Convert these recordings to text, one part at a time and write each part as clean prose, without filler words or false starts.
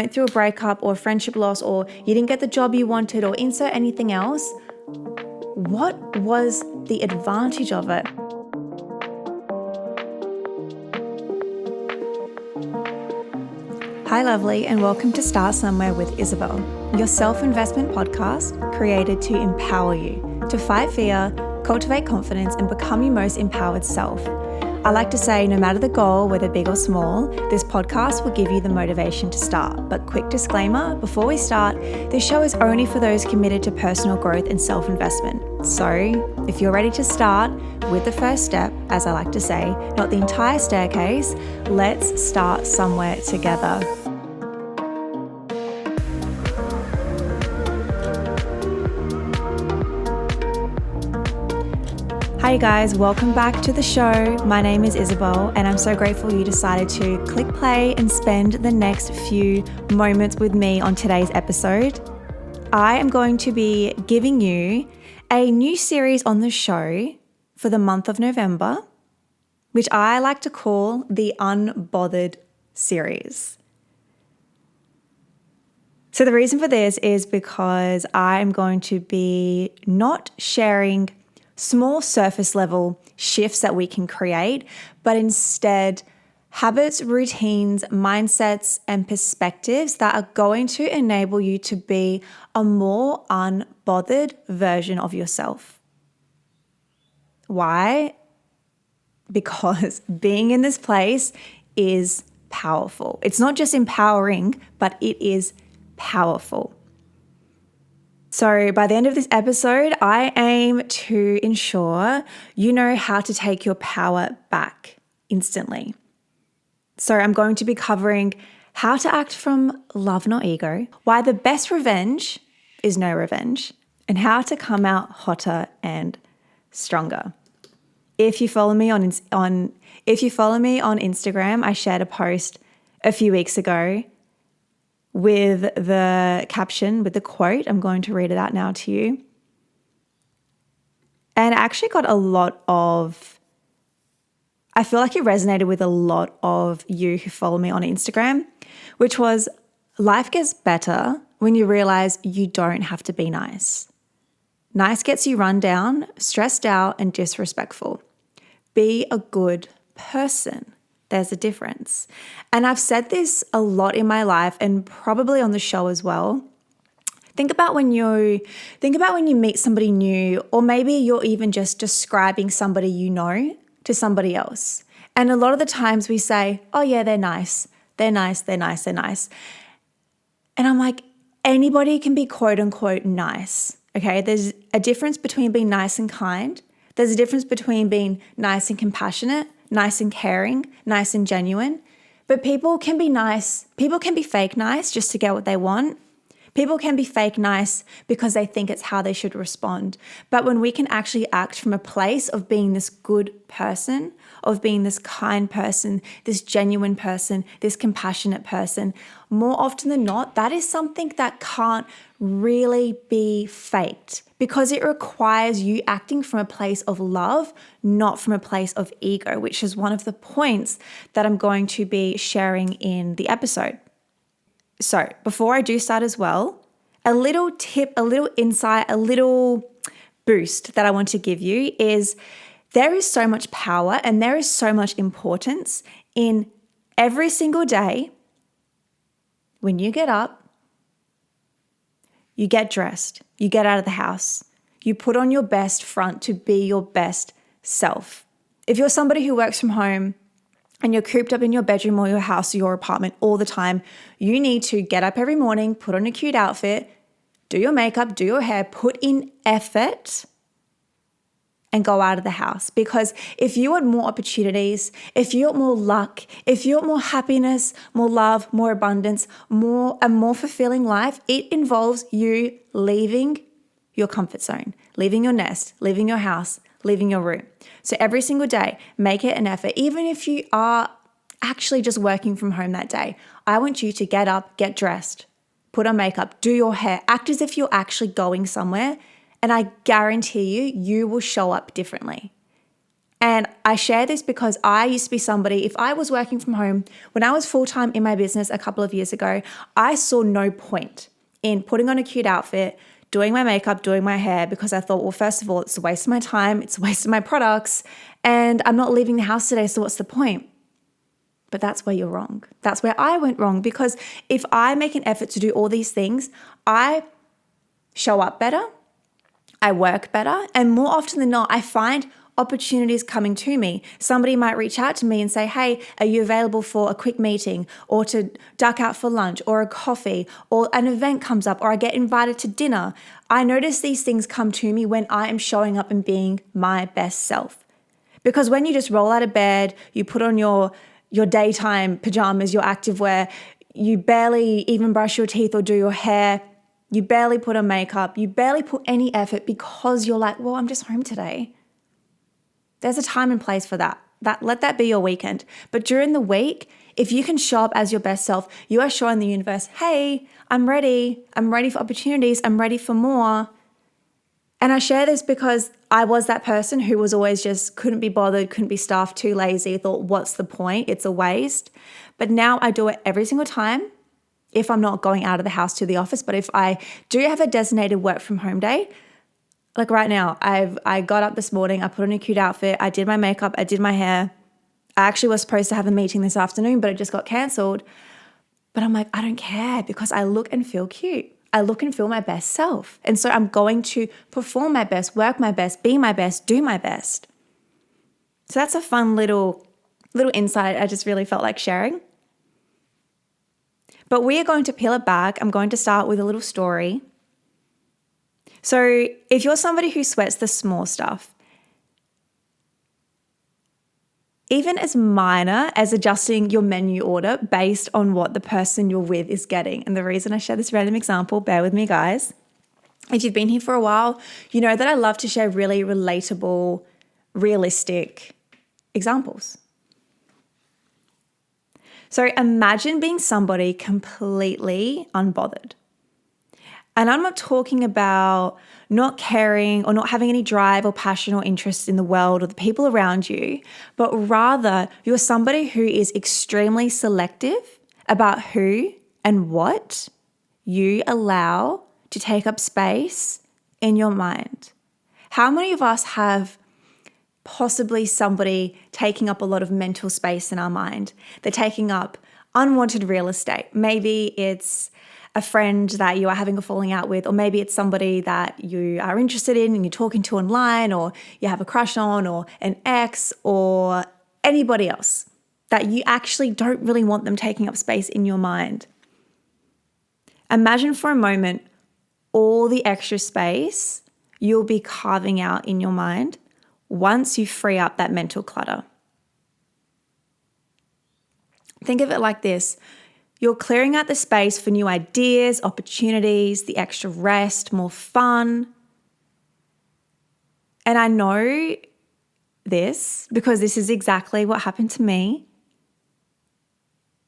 went through a breakup or a friendship loss, or you didn't get the job you wanted, or insert anything else, what was the advantage of it? Hi lovely, and welcome to Start Somewhere with Isabel, your self-investment podcast created to empower you to fight fear, cultivate confidence, and become your most empowered self. I like to say, no matter the goal, whether big or small, this podcast will give you the motivation to start. But quick disclaimer, before we start, this show is only for those committed to personal growth and self-investment. So if you're ready to start with the first step, as I like to say, not the entire staircase, let's start somewhere together. Hi guys, welcome back to the show. My name is Isabel and I'm so grateful you decided to click play and spend the next few moments with me on today's episode. I am going to be giving you a new series on the show for the month of November, which I like to call the Unbothered Series. So the reason for this is because I'm going to be not sharing small surface level shifts that we can create, but instead habits, routines, mindsets, and perspectives that are going to enable you to be a more unbothered version of yourself. Why? Because being in this place is powerful. It's not just empowering, but it is powerful. So by the end of this episode, I aim to ensure you know how to take your power back instantly. So I'm going to be covering how to act from love, not ego, why the best revenge is no revenge, and how to come out hotter and stronger. If you follow me on Instagram, I shared a post a few weeks ago with the caption, with the quote. I'm going to read it out now to you. And I actually got I feel like it resonated with a lot of you who follow me on Instagram, which was, life gets better when you realize you don't have to be nice. Nice gets you run down, stressed out, and disrespectful. Be a good person. There's a difference. And I've said this a lot in my life and probably on the show as well. Think about when you meet somebody new, or maybe you're even just describing somebody you know to somebody else. And a lot of the times we say, oh yeah, they're nice. They're nice, they're nice, they're nice. And I'm like, anybody can be quote unquote nice. Okay, there's a difference between being nice and kind. There's a difference between being nice and compassionate, nice and caring, nice and genuine. But people can be nice. People can be fake nice just to get what they want. People can be fake nice because they think it's how they should respond. But when we can actually act from a place of being this good person, of being this kind person, this genuine person, this compassionate person, more often than not, that is something that can't really be faked, because it requires you acting from a place of love, not from a place of ego, which is one of the points that I'm going to be sharing in the episode. So before I do start as well, a little tip, a little insight, a little boost that I want to give you is there is so much power and there is so much importance in every single day when you get up, you get dressed, you get out of the house, you put on your best front to be your best self. If you're somebody who works from home and you're cooped up in your bedroom or your house or your apartment all the time, you need to get up every morning, put on a cute outfit, do your makeup, do your hair, put in effort, and go out of the house. Because if you want more opportunities, if you want more luck, if you want more happiness, more love, more abundance, a more fulfilling life, it involves you leaving your comfort zone, leaving your nest, leaving your house, leaving your room. So every single day, make it an effort. Even if you are actually just working from home that day, I want you to get up, get dressed, put on makeup, do your hair, act as if you're actually going somewhere. And I guarantee you will show up differently. And I share this because I used to be somebody, if I was working from home, when I was full-time in my business a couple of years ago, I saw no point in putting on a cute outfit, doing my makeup, doing my hair, because I thought, well, first of all, it's a waste of my time, it's a waste of my products, and I'm not leaving the house today, so what's the point? But that's where you're wrong. That's where I went wrong, because if I make an effort to do all these things, I show up better, I work better, and more often than not, I find opportunities coming to me. Somebody might reach out to me and say, hey, are you available for a quick meeting, or to duck out for lunch or a coffee, or an event comes up, or I get invited to dinner. I notice these things come to me when I am showing up and being my best self. Because when you just roll out of bed, you put on your daytime pajamas, your activewear, you barely even brush your teeth or do your hair, you barely put on makeup, you barely put any effort because you're like, well, I'm just home today. There's a time and place for that. Let that be your weekend. But during the week, if you can show up as your best self, you are showing the universe, hey, I'm ready. I'm ready for opportunities. I'm ready for more. And I share this because I was that person who was always just couldn't be bothered, couldn't be staffed, too lazy, thought, what's the point? It's a waste. But now I do it every single time if I'm not going out of the house to the office. But if I do have a designated work from home day, like right now, I got up this morning, I put on a cute outfit, I did my makeup, I did my hair. I actually was supposed to have a meeting this afternoon, but it just got cancelled. But I'm like, I don't care, because I look and feel cute. I look and feel my best self. And so I'm going to perform my best, work my best, be my best, do my best. So that's a fun little insight I just really felt like sharing. But we are going to peel it back. I'm going to start with a little story. So if you're somebody who sweats the small stuff, even as minor as adjusting your menu order based on what the person you're with is getting. And the reason I share this random example, bear with me guys, if you've been here for a while, you know that I love to share really relatable, realistic examples. So imagine being somebody completely unbothered. And I'm not talking about not caring or not having any drive or passion or interest in the world or the people around you, but rather you're somebody who is extremely selective about who and what you allow to take up space in your mind. How many of us have possibly somebody taking up a lot of mental space in our mind? They're taking up unwanted real estate. Maybe it's a friend that you are having a falling out with, or maybe it's somebody that you are interested in and you're talking to online, or you have a crush on, or an ex, or anybody else that you actually don't really want them taking up space in your mind. Imagine for a moment all the extra space you'll be carving out in your mind once you free up that mental clutter. Think of it like this. You're clearing out the space for new ideas, opportunities, the extra rest, more fun. And I know this because this is exactly what happened to me.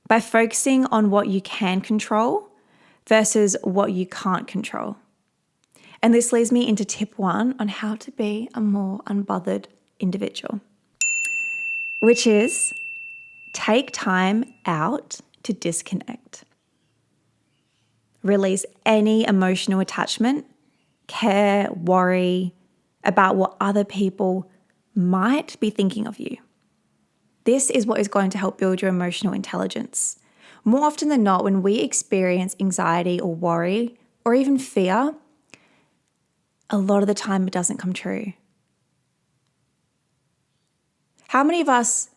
By focusing on what you can control versus what you can't control. And this leads me into tip 1 on how to be a more unbothered individual, which is take time out to disconnect. Release any emotional attachment, care, worry about what other people might be thinking of you. This is what is going to help build your emotional intelligence. More often than not, when we experience anxiety or worry or even fear, a lot of the time it doesn't come true. How many of us,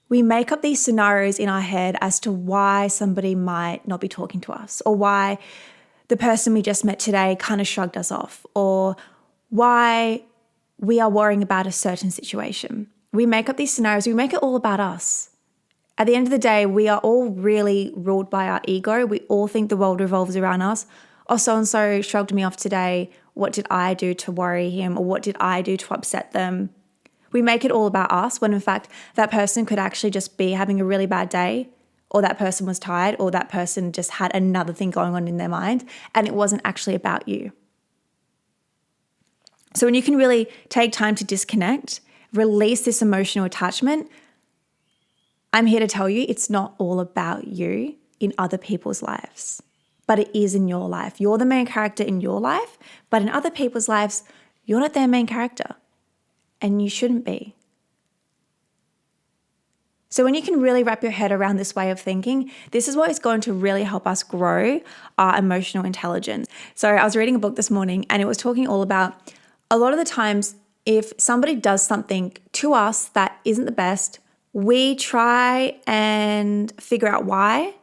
we make up these scenarios in our head as to why somebody might not be talking to us, or why the person we just met today kind of shrugged us off, or why we are worrying about a certain situation. We make up these scenarios, we make it all about us. At the end of the day, we are all really ruled by our ego. We all think the world revolves around us. Oh, so-and-so shrugged me off today. What did I do to worry him? Or what did I do to upset them? We make it all about us when in fact that person could actually just be having a really bad day, or that person was tired, or that person just had another thing going on in their mind and it wasn't actually about you. So when you can really take time to disconnect, release this emotional attachment, I'm here to tell you it's not all about you in other people's lives, but it is in your life. You're the main character in your life, but in other people's lives, you're not their main character, and you shouldn't be. So when you can really wrap your head around this way of thinking, this is what is going to really help us grow our emotional intelligence. So I was reading a book this morning and it was talking all about a lot of the times if somebody does something to us that isn't the best, we try and figure out why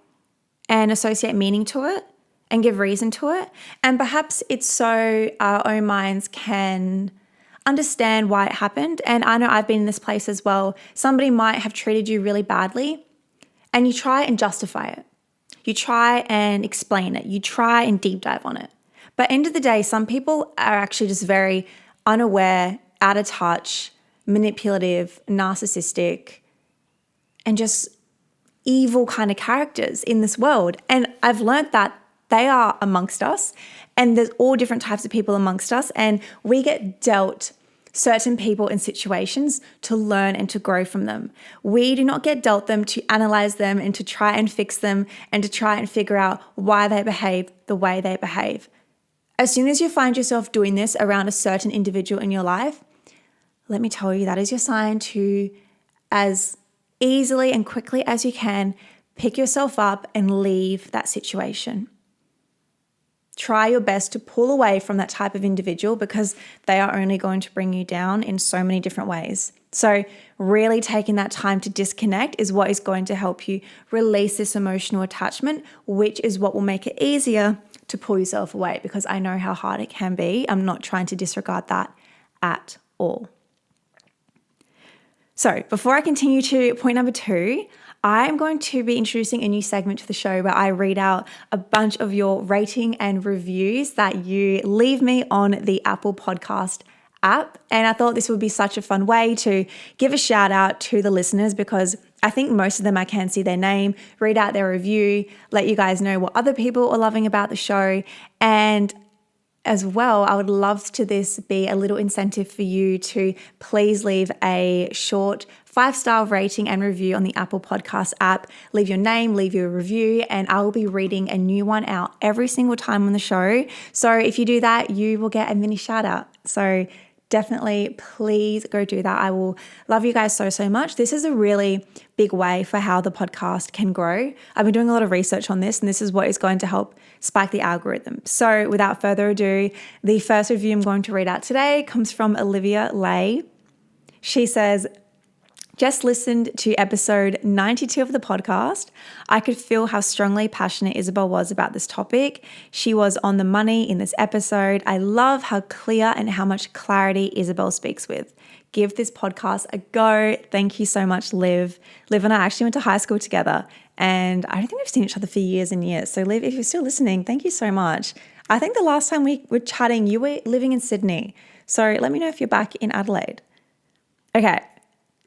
and associate meaning to it and give reason to it. And perhaps it's so our own minds can understand why it happened. And I know I've been in this place as well. Somebody might have treated you really badly and you try and justify it. You try and explain it. You try and deep dive on it. But end of the day, some people are actually just very unaware, out of touch, manipulative, narcissistic, and just evil kind of characters in this world. And I've learned that they are amongst us, and there's all different types of people amongst us, and we get dealt certain people and situations to learn and to grow from them. We do not get dealt them to analyze them and to try and fix them and to try and figure out why they behave the way they behave. As soon as you find yourself doing this around a certain individual in your life, let me tell you, that is your sign to, as easily and quickly as you can, pick yourself up and leave that situation. Try your best to pull away from that type of individual because they are only going to bring you down in so many different ways. So really taking that time to disconnect is what is going to help you release this emotional attachment, which is what will make it easier to pull yourself away, because I know how hard it can be. I'm not trying to disregard that at all. So before I continue to point number 2, I'm going to be introducing a new segment to the show where I read out a bunch of your rating and reviews that you leave me on the Apple Podcast app. And I thought this would be such a fun way to give a shout out to the listeners, because I think most of them I can see their name, read out their review, let you guys know what other people are loving about the show. And as well, I would love to this be a little incentive for you to please leave a short 5-star rating and review on the Apple Podcast app. Leave your name, leave your review, and I will be reading a new one out every single time on the show. So if you do that, you will get a mini shout out. So definitely please go do that. I will love you guys so, so much. This is a really big way for how the podcast can grow. I've been doing a lot of research on this, and this is what is going to help spike the algorithm. So without further ado, the first review I'm going to read out today comes from Olivia Lay. She says, just listened to episode 92 of the podcast. I could feel how strongly passionate Isabel was about this topic. She was on the money in this episode. I love how clear and how much clarity Isabel speaks with. Give this podcast a go. Thank you so much, Liv. Liv and I actually went to high school together, and I don't think we've seen each other for years and years. So Liv, if you're still listening, thank you so much. I think the last time we were chatting, you were living in Sydney. So let me know if you're back in Adelaide. Okay.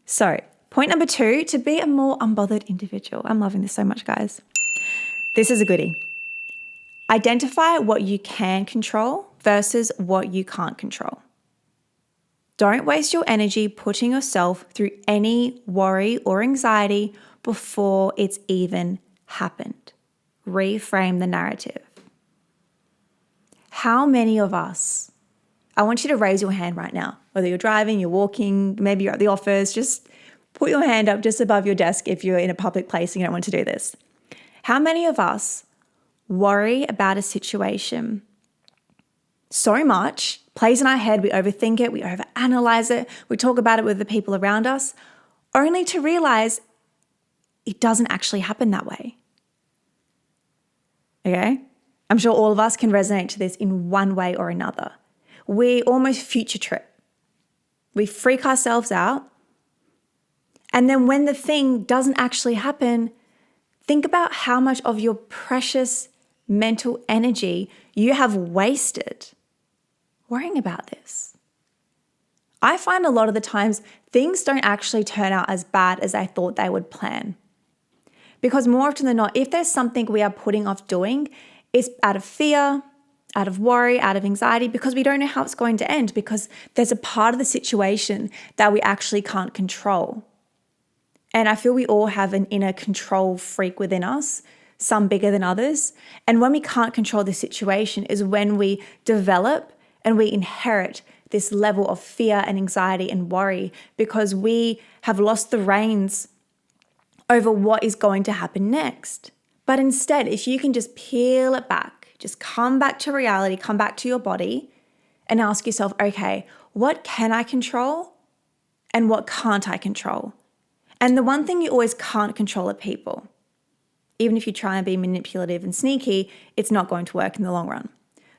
So, point number 2, to be a more unbothered individual. I'm loving this so much, guys. This is a goodie. Identify what you can control versus what you can't control. Don't waste your energy putting yourself through any worry or anxiety before it's even happened. Reframe the narrative. How many of us, I want you to raise your hand right now, whether you're driving, you're walking, maybe you're at the office, just put your hand up just above your desk if you're in a public place and you don't want to do this. How many of us worry about a situation so much, plays in our head, we overthink it, we overanalyze it, we talk about it with the people around us, only to realize it doesn't actually happen that way? Okay? I'm sure all of us can resonate to this in one way or another. We almost future trip. We freak ourselves out. And then when the thing doesn't actually happen, think about how much of your precious mental energy you have wasted worrying about this. I find a lot of the times things don't actually turn out as bad as I thought they would plan. Because more often than not, if there's something we are putting off doing, it's out of fear, out of worry, out of anxiety, because we don't know how it's going to end, because there's a part of the situation that we actually can't control. And I feel we all have an inner control freak within us, some bigger than others. And when we can't control the situation is when we develop and we inherit this level of fear and anxiety and worry, because we have lost the reins over what is going to happen next. But instead, if you can just peel it back, just come back to reality, come back to your body and ask yourself, okay, what can I control and what can't I control? And the one thing you always can't control are people. Even if you try and be manipulative and sneaky, it's not going to work in the long run.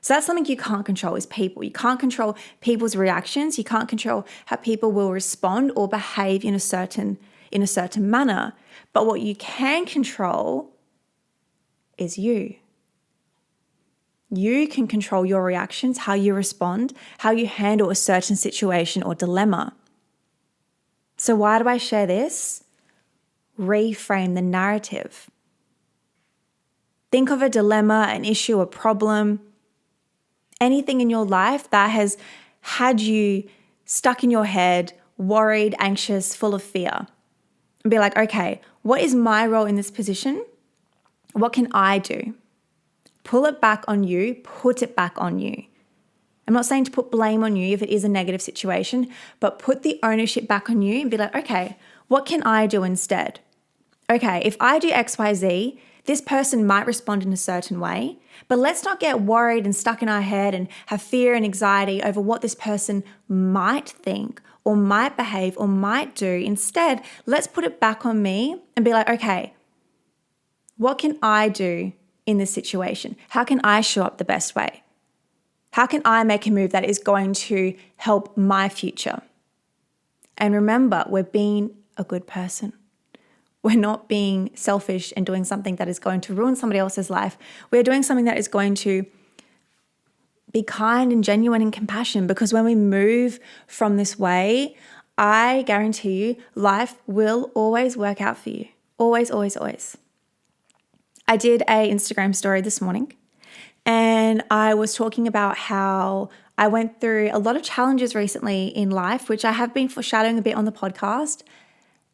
So that's something you can't control is people. You can't control people's reactions. You can't control how people will respond or behave in a certain manner. But what you can control is you. You can control your reactions, how you respond, how you handle a certain situation or dilemma. So why do I share this? Reframe the narrative. Think of a dilemma, an issue, a problem, anything in your life that has had you stuck in your head, worried, anxious, full of fear. And be like, okay, what is my role in this position? What can I do? Pull it back on you, put it back on you. I'm not saying to put blame on you if it is a negative situation, but put the ownership back on you and be like, okay, what can I do instead? Okay, if I do X, Y, Z, this person might respond in a certain way, but let's not get worried and stuck in our head and have fear and anxiety over what this person might think or might behave or might do. Instead, let's put it back on me and be like, okay, what can I do in this situation? How can I show up the best way? How can I make a move that is going to help my future? And remember, we're being a good person. We're not being selfish and doing something that is going to ruin somebody else's life. We're doing something that is going to be kind and genuine and compassion, because when we move from this way, I guarantee you, life will always work out for you. Always, always, always. I did an Instagram story this morning, and I was talking about how I went through a lot of challenges recently in life, which I have been foreshadowing a bit on the podcast.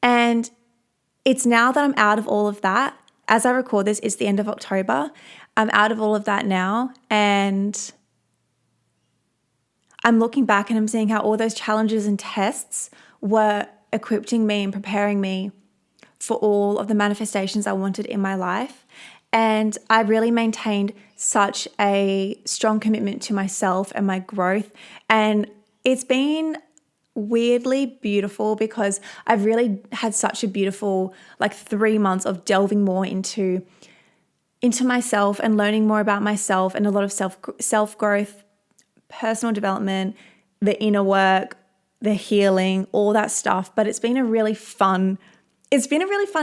And it's now that I'm out of all of that. As I record this, it's the end of October. I'm out of all of that now. And I'm looking back and I'm seeing how all those challenges and tests were equipping me and preparing me for all of the manifestations I wanted in my life. And I really maintained such a strong commitment to myself and my growth. And it's been weirdly beautiful because I've really had such a beautiful 3 months of delving more into myself and learning more about myself, and a lot of self growth, personal development, the inner work, the healing, all that stuff. But it's been a really fun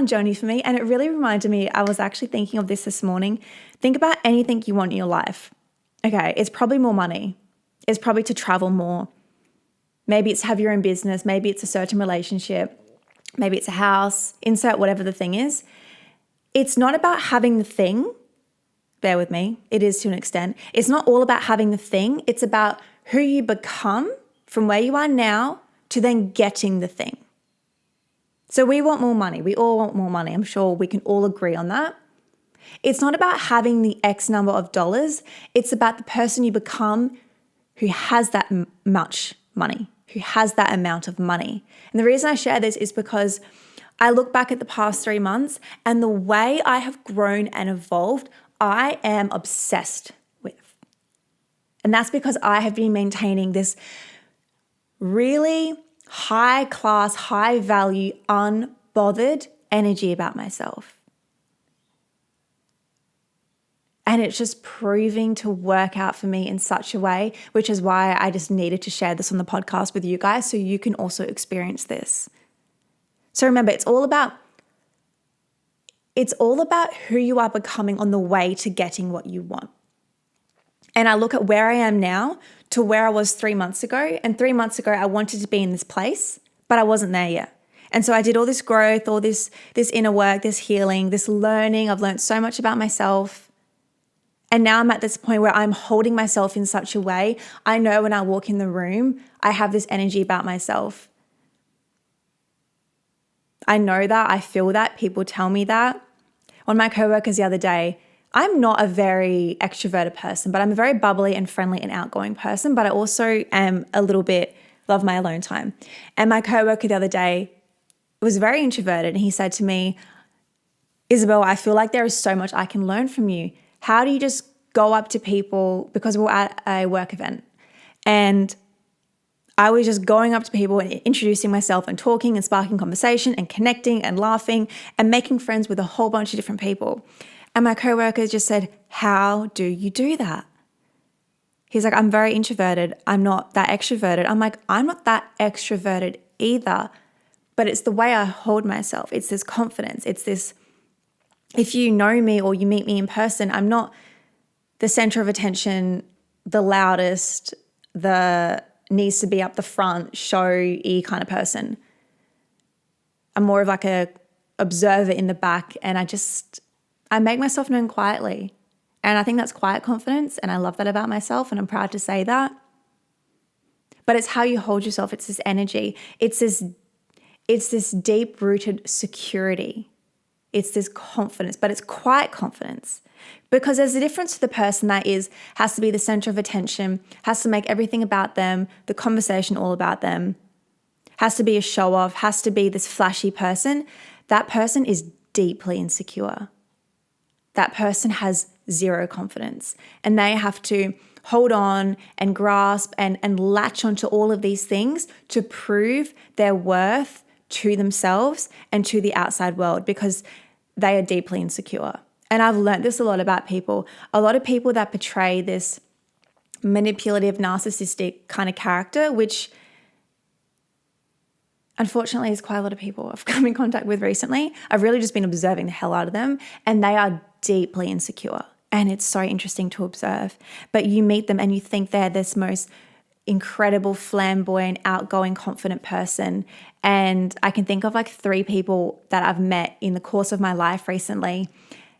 journey for me. And it really reminded me, I was actually thinking of this morning. Think about anything you want in your life. Okay, it's probably more money. It's probably to travel more. Maybe it's to have your own business. Maybe it's a certain relationship. Maybe it's a house. Insert whatever the thing is. It's not about having the thing. Bear with me. It is to an extent. It's not all about having the thing. It's about who you become from where you are now to then getting the thing. So we want more money. We all want more money. I'm sure we can all agree on that. It's not about having the X number of dollars. It's about the person you become who has that much money, who has that amount of money. And the reason I share this is because I look back at the past 3 months and the way I have grown and evolved, I am obsessed with. And that's because I have been maintaining this really high class, high value, unbothered energy about myself. And it's just proving to work out for me in such a way, which is why I just needed to share this on the podcast with you guys so you can also experience this. So remember, it's all about who you are becoming on the way to getting what you want. And I look at where I am now to where I was 3 months ago. And 3 months ago, I wanted to be in this place, but I wasn't there yet. And so I did all this growth, all this inner work, this healing, this learning. I've learned so much about myself. And now I'm at this point where I'm holding myself in such a way. I know when I walk in the room, I have this energy about myself. I know that, I feel that, people tell me that. One of my coworkers the other day, I'm not a very extroverted person, but I'm a very bubbly and friendly and outgoing person, but I also am a little bit, love my alone time. And my coworker the other day was very introverted, and he said to me, Isabel, I feel like there is so much I can learn from you. How do you just go up to people, because we're at a work event, and I was just going up to people and introducing myself and talking and sparking conversation and connecting and laughing and making friends with a whole bunch of different people. And my coworker just said, how do you do that? He's like, I'm very introverted. I'm not that extroverted. I'm like, I'm not that extroverted either, but it's the way I hold myself. It's this confidence. It's this, if you know me or you meet me in person, I'm not the center of attention, the loudest, the needs to be up the front, showy kind of person. I'm more of like a observer in the back, and I make myself known quietly. And I think that's quiet confidence, and I love that about myself, and I'm proud to say that. But it's how you hold yourself. It's this energy. It's this deep-rooted security. It's this confidence, but it's quiet confidence. Because there's a difference to the person that has to be the center of attention, has to make everything about them, the conversation all about them, has to be a show off, has to be this flashy person. That person is deeply insecure. That person has zero confidence, and they have to hold on and grasp and latch onto all of these things to prove their worth to themselves and to the outside world, because they are deeply insecure. And I've learned this a lot about people. A lot of people that portray this manipulative, narcissistic kind of character, which unfortunately is quite a lot of people I've come in contact with recently. I've really just been observing the hell out of them, and they are deeply insecure. And it's so interesting to observe. But you meet them and you think they're this most incredible, flamboyant, outgoing, confident person. And I can think of like 3 people that I've met in the course of my life recently,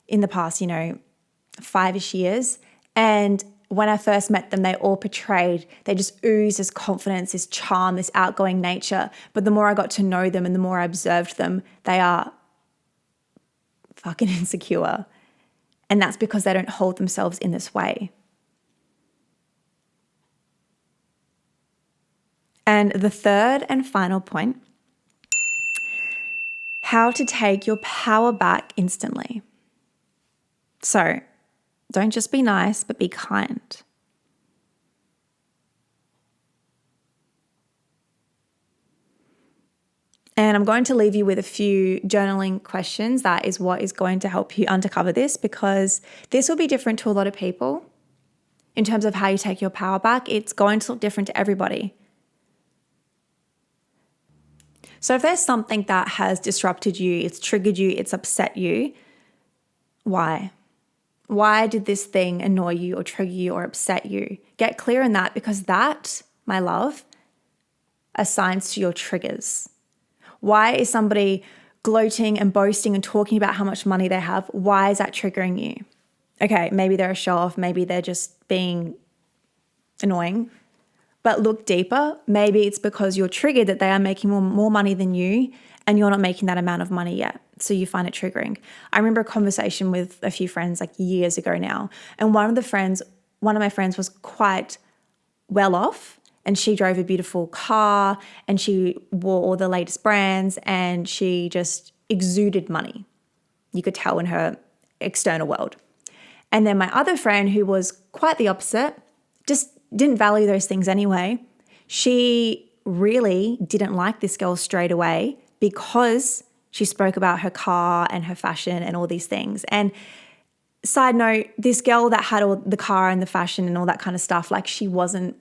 in the past, 5-ish years. And when I first met them, they all portrayed, they just oozed this confidence, this charm, this outgoing nature. But the more I got to know them and the more I observed them, they are fucking insecure. And that's because they don't hold themselves in this way. And the third and final point, how to take your power back instantly. So don't just be nice, but be kind. And I'm going to leave you with a few journaling questions. That is what is going to help you uncover this, because this will be different to a lot of people in terms of how you take your power back. It's going to look different to everybody. So if there's something that has disrupted you, it's triggered you, it's upset you, why? Why did this thing annoy you or trigger you or upset you? Get clear in that, because that, my love, assigns to your triggers. Why is somebody gloating and boasting and talking about how much money they have? Why is that triggering you? Okay, maybe they're a show off, maybe they're just being annoying. But look deeper. Maybe it's because you're triggered that they are making more money than you, and you're not making that amount of money yet. So you find it triggering. I remember a conversation with a few friends like years ago now. And one of my friends was quite well off, and she drove a beautiful car and she wore all the latest brands, and she just exuded money. You could tell in her external world. And then my other friend, who was quite the opposite, just didn't value those things anyway. She really didn't like this girl straight away because she spoke about her car and her fashion and all these things. And side note, this girl that had all the car and the fashion and all that kind of stuff, like, she wasn't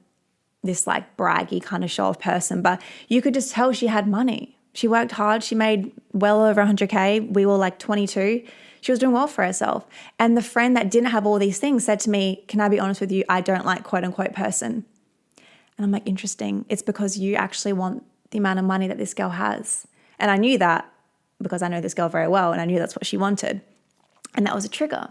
this like braggy kind of show off person, but you could just tell she had money. She worked hard. She made well over 100K. We were like 22. She was doing well for herself. And the friend that didn't have all these things said to me, can I be honest with you? I don't like quote unquote person. And I'm like, interesting. It's because you actually want the amount of money that this girl has. And I knew that because I know this girl very well, and I knew that's what she wanted. And that was a trigger.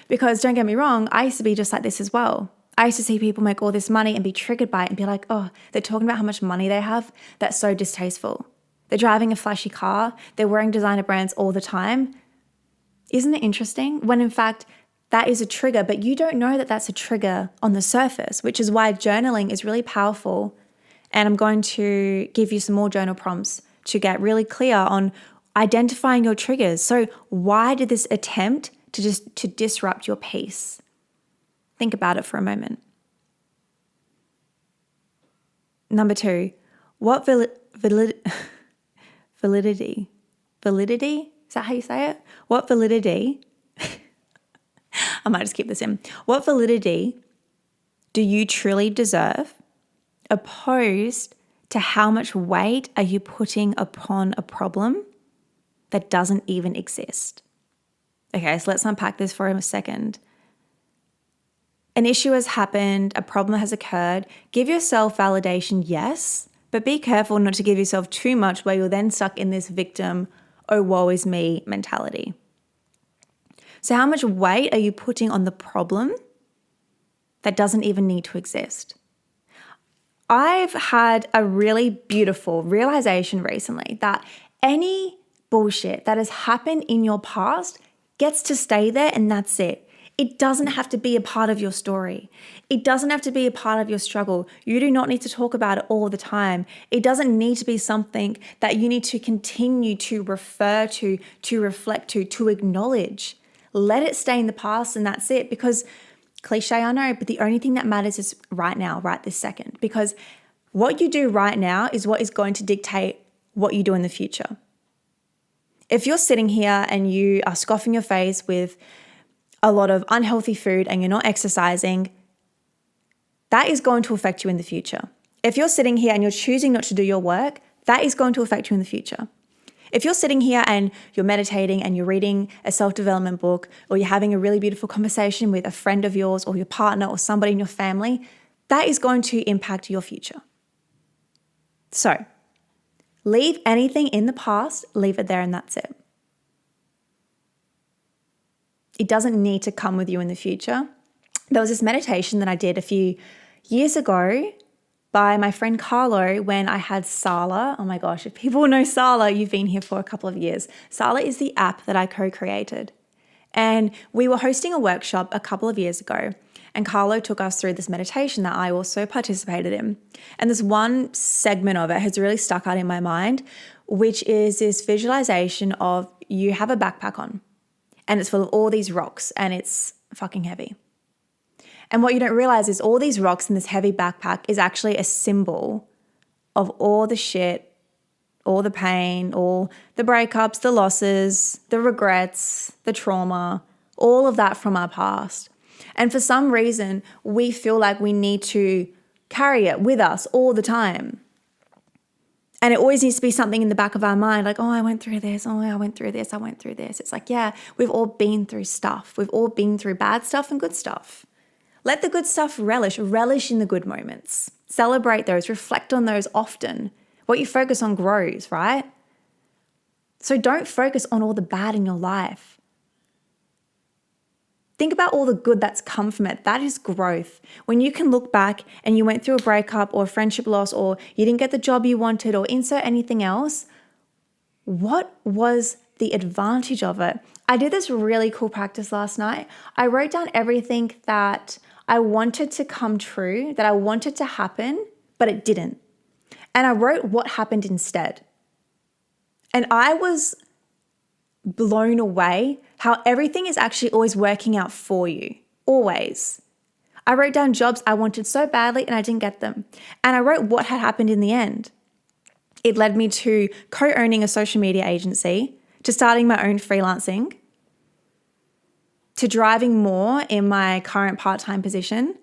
Because don't get me wrong, I used to be just like this as well. I used to see people make all this money and be triggered by it and be like, oh, they're talking about how much money they have. That's so distasteful. They're driving a flashy car. They're wearing designer brands all the time. Isn't it interesting? When in fact, that is a trigger, but you don't know that that's a trigger on the surface, which is why journaling is really powerful. And I'm going to give you some more journal prompts to get really clear on identifying your triggers. So why did this attempt to disrupt your peace? Think about it for a moment. Number 2, what validity? Is that how you say it? What validity? I might just keep this in. What validity do you truly deserve, opposed to how much weight are you putting upon a problem that doesn't even exist? Okay, so let's unpack this for a second. An issue has happened, a problem has occurred. Give yourself validation, yes, but be careful not to give yourself too much where you're then stuck in this victim, oh, woe is me mentality. So how much weight are you putting on the problem that doesn't even need to exist? I've had a really beautiful realization recently that any bullshit that has happened in your past gets to stay there, and that's it. It doesn't have to be a part of your story. It doesn't have to be a part of your struggle. You do not need to talk about it all the time. It doesn't need to be something that you need to continue to refer to reflect to acknowledge. Let it stay in the past, and that's it. Because cliche, I know, but the only thing that matters is right now, right this second. Because what you do right now is what is going to dictate what you do in the future. If you're sitting here and you are scoffing your face with a lot of unhealthy food and you're not exercising, that is going to affect you in the future. If you're sitting here and you're choosing not to do your work, that is going to affect you in the future. If you're sitting here and you're meditating and you're reading a self-development book, or you're having a really beautiful conversation with a friend of yours or your partner or somebody in your family, that is going to impact your future. So, leave anything in the past, leave it there, and that's it. It doesn't need to come with you in the future. There was this meditation that I did a few years ago by my friend Carlo when I had Sala. Oh my gosh, if people know Sala, you've been here for a couple of years. Sala is the app that I co-created. And we were hosting a workshop a couple of years ago, and Carlo took us through this meditation that I also participated in. And this one segment of it has really stuck out in my mind, which is this visualization of you have a backpack on, and it's full of all these rocks, and it's fucking heavy. And what you don't realize is all these rocks in this heavy backpack is actually a symbol of all the shit, all the pain, all the breakups, the losses, the regrets, the trauma, all of that from our past. And for some reason, we feel like we need to carry it with us all the time. And it always needs to be something in the back of our mind, like, oh, I went through this. Oh, I went through this. I went through this. It's like, yeah, we've all been through stuff. We've all been through bad stuff and good stuff. Let the good stuff relish in the good moments. Celebrate those, reflect on those often. What you focus on grows, right? So don't focus on all the bad in your life. Think about all the good that's come from it. That is growth. When you can look back and you went through a breakup or a friendship loss, or you didn't get the job you wanted, or insert anything else, what was the advantage of it? I did this really cool practice last night. I wrote down everything that I wanted to come true, that I wanted to happen, but it didn't. And I wrote what happened instead. And I was blown away how everything is actually always working out for you. Always. I wrote down jobs I wanted so badly and I didn't get them. And I wrote what had happened in the end. It led me to co-owning a social media agency, to starting my own freelancing, to driving more in my current part-time position.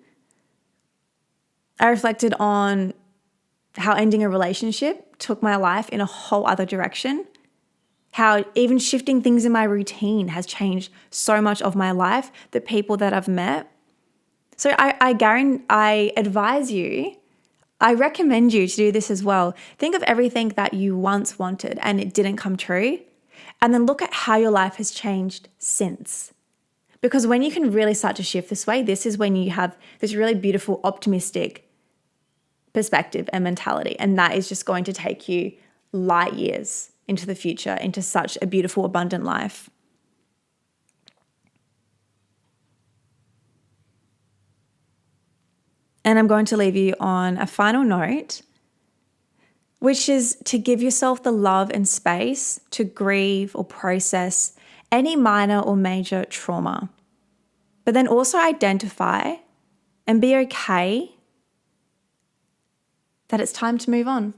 I reflected on how ending a relationship took my life in a whole other direction. How even shifting things in my routine has changed so much of my life, the people that I've met. So I advise you, I recommend you to do this as well. Think of everything that you once wanted and it didn't come true, and then look at how your life has changed since. Because when you can really start to shift this way, this is when you have this really beautiful, optimistic perspective and mentality. And that is just going to take you light years into the future, into such a beautiful, abundant life. And I'm going to leave you on a final note, which is to give yourself the love and space to grieve or process any minor or major trauma. But then also identify and be okay that it's time to move on.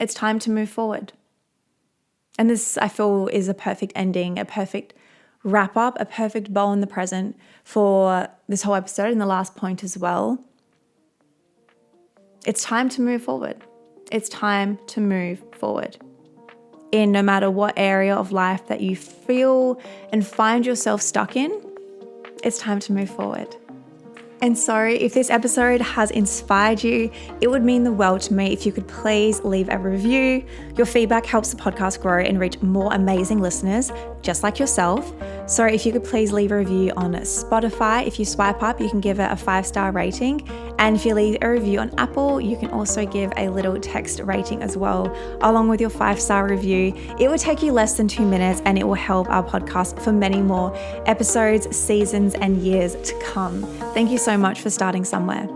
It's time to move forward. And this, I feel, is a perfect ending, a perfect wrap up, a perfect bow in the present for this whole episode and the last point as well. It's time to move forward. It's time to move forward. In no matter what area of life that you feel and find yourself stuck in, it's time to move forward. And so if this episode has inspired you, it would mean the world to me if you could please leave a review. Your feedback helps the podcast grow and reach more amazing listeners just like yourself. So if you could please leave a review on Spotify. If you swipe up, you can give it a 5-star rating. And if you leave a review on Apple, you can also give a little text rating as well, along with your 5-star review. It will take you less than 2 minutes and it will help our podcast for many more episodes, seasons, and years to come. Thank you so much for starting somewhere.